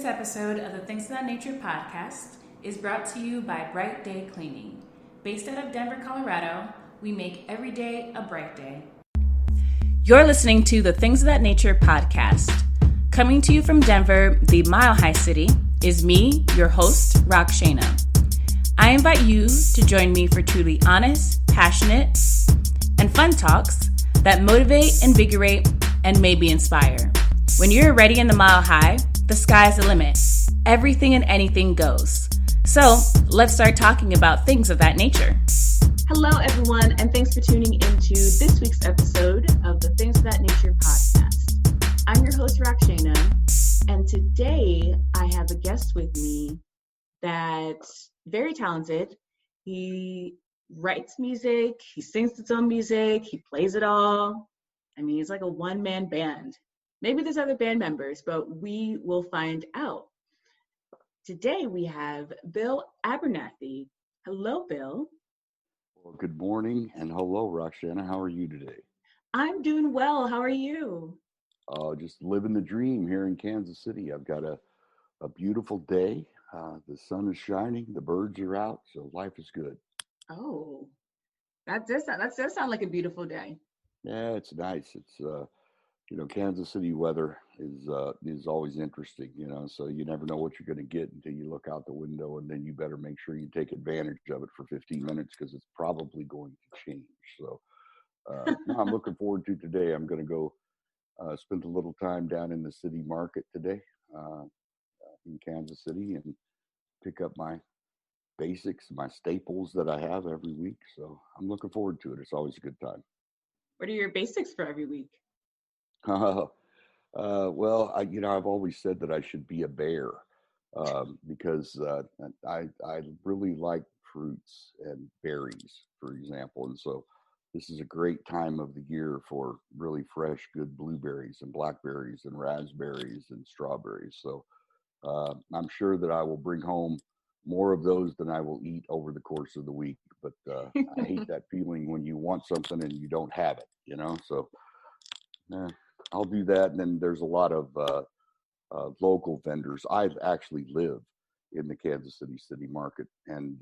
This episode of the Things of That Nature podcast is brought to you by Bright Day Cleaning. Based out of Denver, Colorado, we make every day a bright day. You're listening to the Things of That Nature podcast. Coming to you from Denver, the Mile High City, is me, your host, Rockshana. I invite you to join me for truly honest, passionate, and fun talks that motivate, invigorate, and maybe inspire. When you're ready in the Mile High, the sky's the limit. Everything and anything goes. So let's start talking about things of that nature. Hello, everyone, and thanks for tuning into this week's episode of the Things of That Nature podcast. I'm your host, Rockshana, and today I have a guest with me that's very talented. He writes music, he sings his own music, he plays it all. I mean, he's like a one-man band. Maybe there's other band members, but we will find out. Today we have Bill Abernathy. Hello, Bill. Well, good morning and hello, Rockshana. How are you today? I'm doing well. How are you? Just living the dream here in Kansas City. I've got a beautiful day. The sun is shining, the birds are out, so life is good. Oh, that does sound like a beautiful day. Yeah, it's nice. It's Kansas City weather is always interesting, so you never know what you're going to get until you look out the window, and then you better make sure you take advantage of it for 15 minutes because it's probably going to change. So I'm looking forward to today. I'm going to go spend a little time down in the city market today in Kansas City and pick up my basics, my staples that I have every week. So I'm looking forward to it. It's always a good time. What are your basics for every week? Well, I've always said that I should be a bear because I really like fruits and berries, for example. And so this is a great time of the year for really fresh, good blueberries and blackberries and raspberries and strawberries. So I'm sure that I will bring home more of those than I will eat over the course of the week. But I hate that feeling when you want something and you don't have it, So I'll do that. And then there's a lot of local vendors. I've actually lived in the Kansas City market, and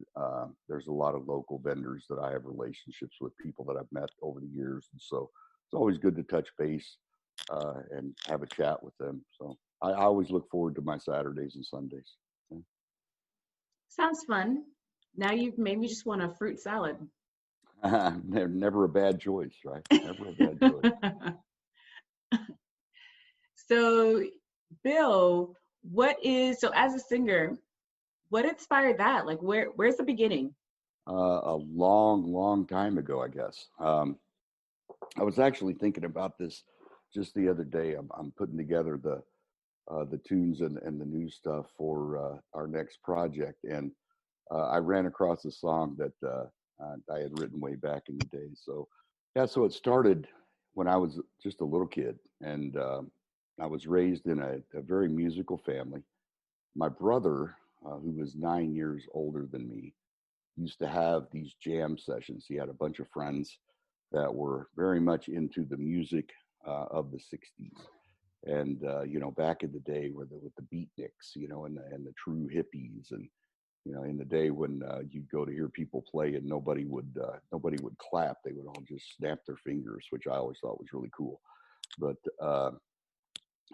there's a lot of local vendors that I have relationships with, people that I've met over the years. And so it's always good to touch base and have a chat with them. So I always look forward to my Saturdays and Sundays. Sounds fun. Now you've made me just want a fruit salad. Never a bad choice, right? Never a bad choice. So, Bill, as a singer, what inspired that? Like, where's the beginning? A long time ago, I guess. I was actually thinking about this just the other day. I'm putting together the tunes and the new stuff for our next project, and I ran across a song that I had written way back in the day. So so it started when I was just a little kid, and I was raised in a very musical family. My brother, who was 9 years older than me, used to have these jam sessions. He had a bunch of friends that were very much into the music of the 60s. And, back in the day with the beatniks, and the true hippies, and, in the day when you'd go to hear people play and nobody would clap, they would all just snap their fingers, which I always thought was really cool. But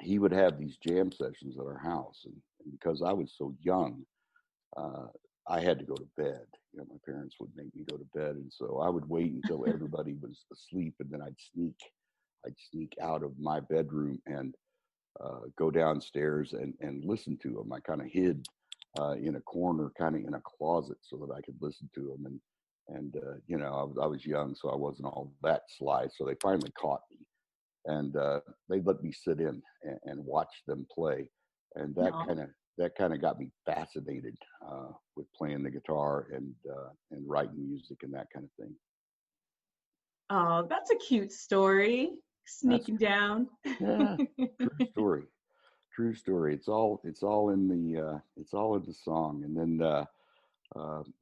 he would have these jam sessions at our house. And because I was so young, I had to go to bed. My parents would make me go to bed. And so I would wait until everybody was asleep, and then I'd sneak out of my bedroom and go downstairs and listen to them. I kind of hid in a corner, kind of in a closet, so that I could listen to them. And I was young, so I wasn't all that sly. So they finally caught me, and they let me sit in and watch them play. And that kind of got me fascinated with playing the guitar and writing music and that kind of thing. Oh, that's a cute story. Sneaking down. Yeah, true story. It's all in the song. And then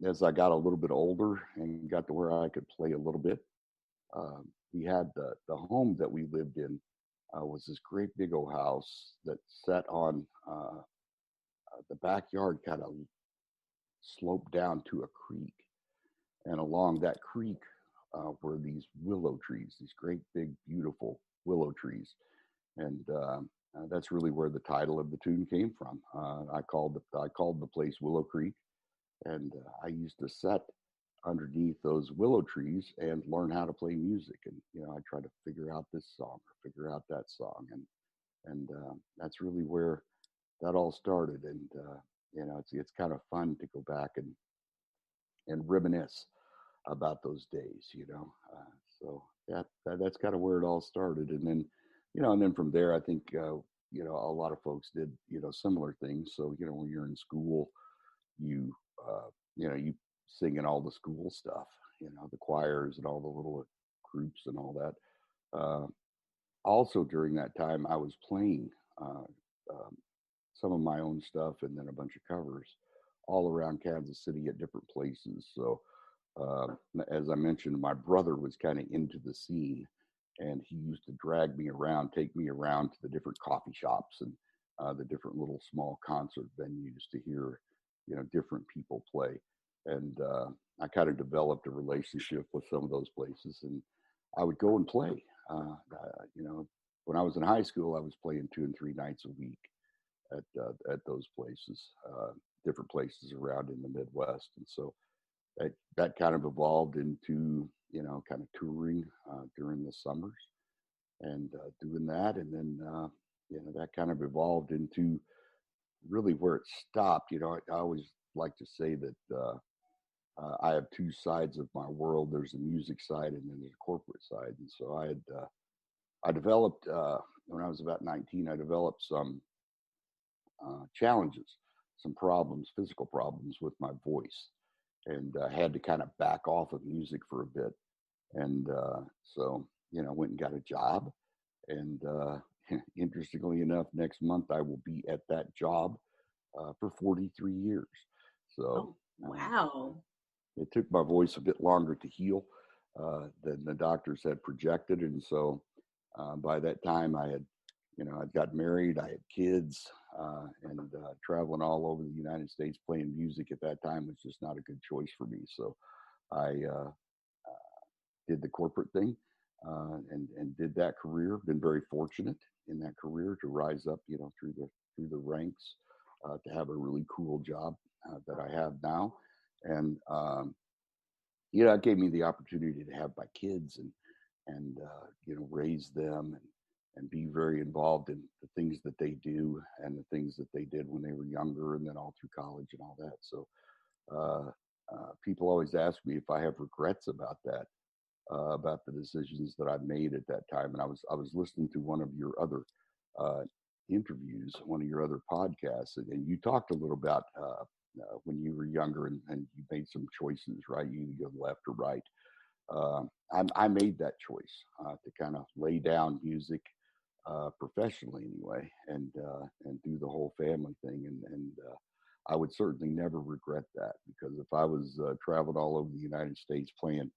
as I got a little bit older and got to where I could play a little bit, we had the home that we lived in was this great big old house that sat on the backyard kind of sloped down to a creek, and along that creek were these willow trees, these great big beautiful willow trees, and that's really where the title of the tune came from. I called the place Willow Creek, and I used to sit underneath those willow trees and learn how to play music. And I try to figure out this song or figure out that song, and that's really where that all started. And it's kind of fun to go back and reminisce about those days. So that's kind of where it all started. And then from there, I think a lot of folks did similar things. So when you're in school, you you sing in all the school stuff, the choirs and all the little groups and all that. Also during that time, I was playing some of my own stuff and then a bunch of covers all around Kansas City at different places. So as I mentioned, my brother was kind of into the scene, and he used to drag me around, take me around to the different coffee shops and the different little small concert venues to hear different people play. And I kind of developed a relationship with some of those places, and I would go and play. When I was in high school, I was playing 2 and 3 nights a week at those places, different places around in the Midwest. And so that kind of evolved into kind of touring during the summers and doing that, and then that kind of evolved into really where it stopped. I always like to say that I have 2 sides of my world. There's a music side and then there's a corporate side. And so I developed when I was about 19, I developed some challenges, some problems, physical problems with my voice, and had to kind of back off of music for a bit. And so went and got a job, and interestingly enough, next month I will be at that job for 43 years. So wow. It took my voice a bit longer to heal than the doctors had projected. And so by that time I had, I'd got married, I had kids, and traveling all over the United States playing music at that time was just not a good choice for me. So I did the corporate thing and did that career. Been very fortunate in that career to rise up, through the ranks, to have a really cool job that I have now. And it gave me the opportunity to have my kids and raise them and be very involved in the things that they do and the things that they did when they were younger, and then all through college and all that. So people always ask me if I have regrets about that, about the decisions that I made at that time. And I was listening to one of your other interviews, one of your other podcasts, and you talked a little about when you were younger and you made some choices, right? You go left or right. I made that choice to kind of lay down music professionally anyway, and do the whole family thing. And I would certainly never regret that, because if I was traveling all over the United States playing,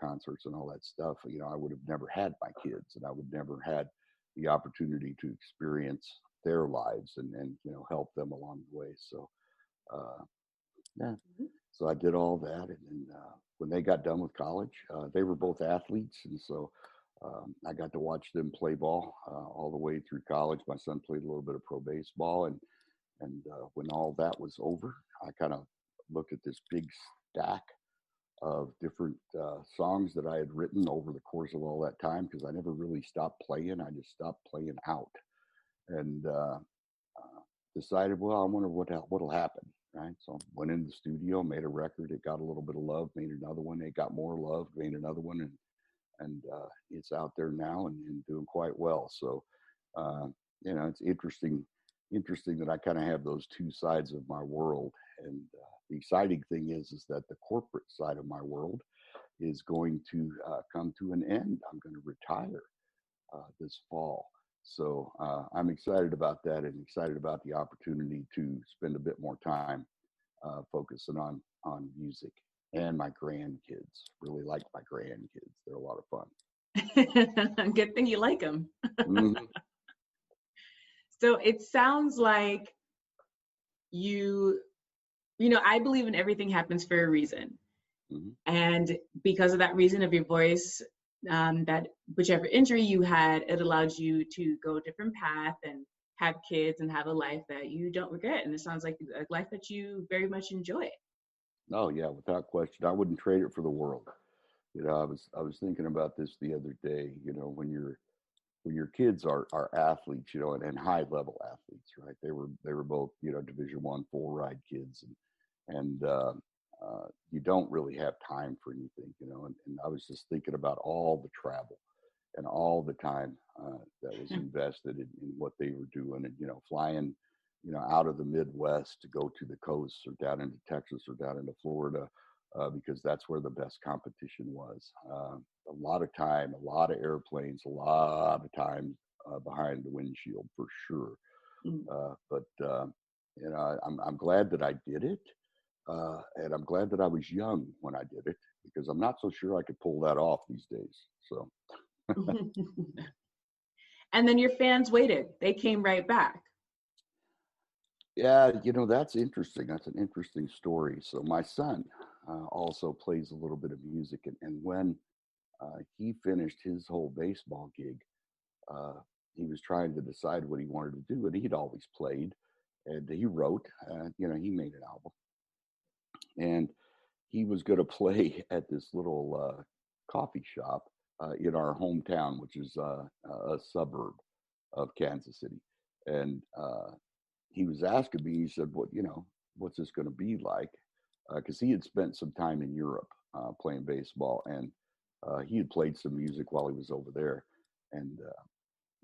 concerts and all that stuff, I would have never had my kids, and I would never had the opportunity to experience their lives and help them along the way. So, yeah. So I did all that, and then when they got done with college, they were both athletes, and so I got to watch them play ball all the way through college. My son played a little bit of pro baseball, and when all that was over, I kind of looked at this big stack of different songs that I had written over the course of all that time, because I never really stopped playing. I just stopped playing out, and decided, well, I wonder what'll happen, right? So went in the studio, made a record. It got a little bit of love, made another one. It got more love, made another one, and it's out there now and doing quite well. So it's interesting that I kind of have those 2 sides of my world. And the exciting thing is that the corporate side of my world is going to come to an end. I'm going to retire this fall. So I'm excited about that, and excited about the opportunity to spend a bit more time focusing on music and my grandkids. Really like my grandkids. They're a lot of fun. Good thing you like them. Mm-hmm. So it sounds like I believe in everything happens for a reason. Mm-hmm. And because of that reason of your voice, that whichever injury you had, it allowed you to go a different path and have kids and have a life that you don't regret. And it sounds like a life that you very much enjoy. Oh yeah, without question. I wouldn't trade it for the world. I was thinking about this the other day. When your kids are athletes, and high level athletes, right? They were both, Division I full ride kids, and you don't really have time for anything, and I was just thinking about all the travel and all the time that was invested in what they were doing, and flying, out of the Midwest to go to the coast or down into Texas or down into Florida, because that's where the best competition was. A lot of time, a lot of airplanes, a lot of time behind the windshield for sure. But I'm glad that I did it, and I'm glad that I was young when I did it, because I'm not so sure I could pull that off these days. So. And then your fans waited. They came right back. Yeah, that's interesting. That's an interesting story. So my son also plays a little bit of music, and when he finished his whole baseball gig, uh, he was trying to decide what he wanted to do, and he'd always played, and he wrote. He made an album, and he was going to play at this little coffee shop in our hometown, which is a suburb of Kansas City, and he was asking me. He said, what's this going to be like?" Because he had spent some time in Europe playing baseball, and he had played some music while he was over there. And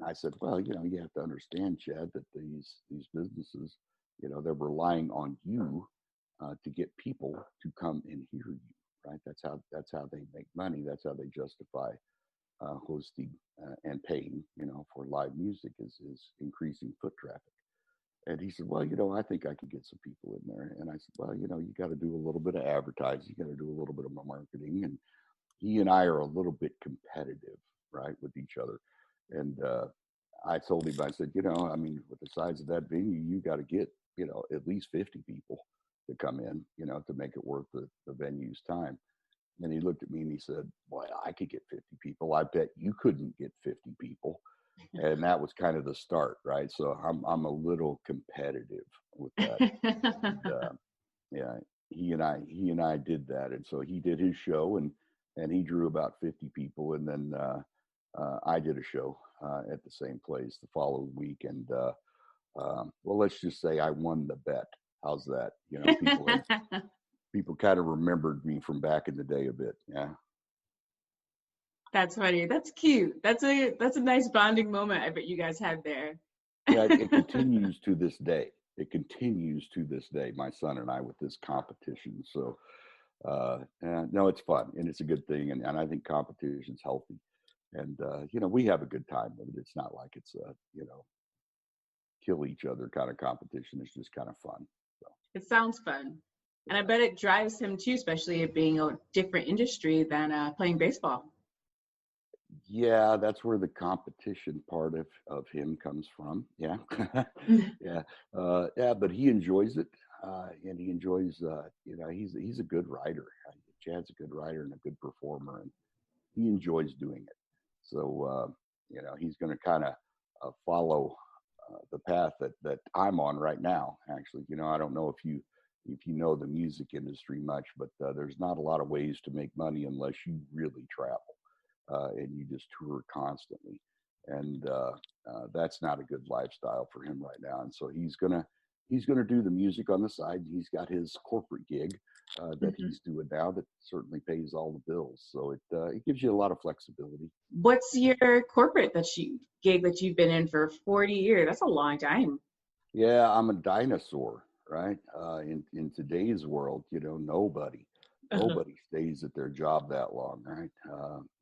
I said, "Well, you have to understand, Chad, that these businesses, they're relying on you to get people to come and hear you, right? That's how they make money. That's how they justify hosting and paying, for live music is increasing foot traffic." And he said, "Well, I think I could get some people in there." And I said, "Well, you got to do a little bit of advertising. You got to do a little bit of marketing." And he and I are a little bit competitive, right, with each other. And I told him, I said, I mean, with the size of that venue, you got to get, at least 50 people to come in, to make it worth the venue's time. And he looked at me and he said, "Boy, I could get 50 people. I bet you couldn't get 50 people." And that was kind of the start, right? So I'm a little competitive with that. And, yeah, he and I did that, and so he did his show, and he drew about 50 people, and then I did a show at the same place the following week, and well, let's just say I won the bet. How's that? People kind of remembered me from back in the day a bit. Yeah. That's funny. That's cute. That's a nice bonding moment I bet you guys had there. Yeah, it continues to this day. It continues to this day, my son and I, with this competition. So, no, it's fun and it's a good thing. And I think competition's healthy. And, we have a good time with it. It's not like it's a, kill each other kind of competition. It's just kind of fun. So, It sounds fun. And I bet it drives him too, especially it being a different industry than playing baseball. yeah, that's where the competition part of him comes from. Yeah. Yeah. Yeah, but he enjoys it. And he enjoys, he's a good writer. Chad's a good writer and a good performer, and he enjoys doing it. So, he's going to kind of follow the path that I'm on right now. Actually, I don't know if you know the music industry much, but there's not a lot of ways to make money unless you really travel and you just tour constantly. And that's not a good lifestyle for him right now. And so he's gonna do the music on the side. He's got his corporate gig that he's doing now that certainly pays all the bills. So it gives you a lot of flexibility. What's your corporate gig that you've been in for 40 years? That's a long time. Yeah, I'm a dinosaur, right? In today's world, nobody stays at their job that long, right?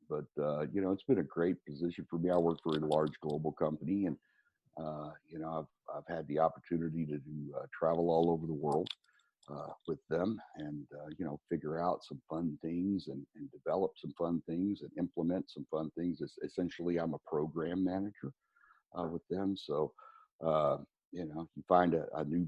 But it's been a great position for me. I work for a large global company, and I've had the opportunity to do travel all over the world with them, and figure out some fun things and develop some fun things and implement some fun things. Essentially, I'm a program manager with them, so you find a new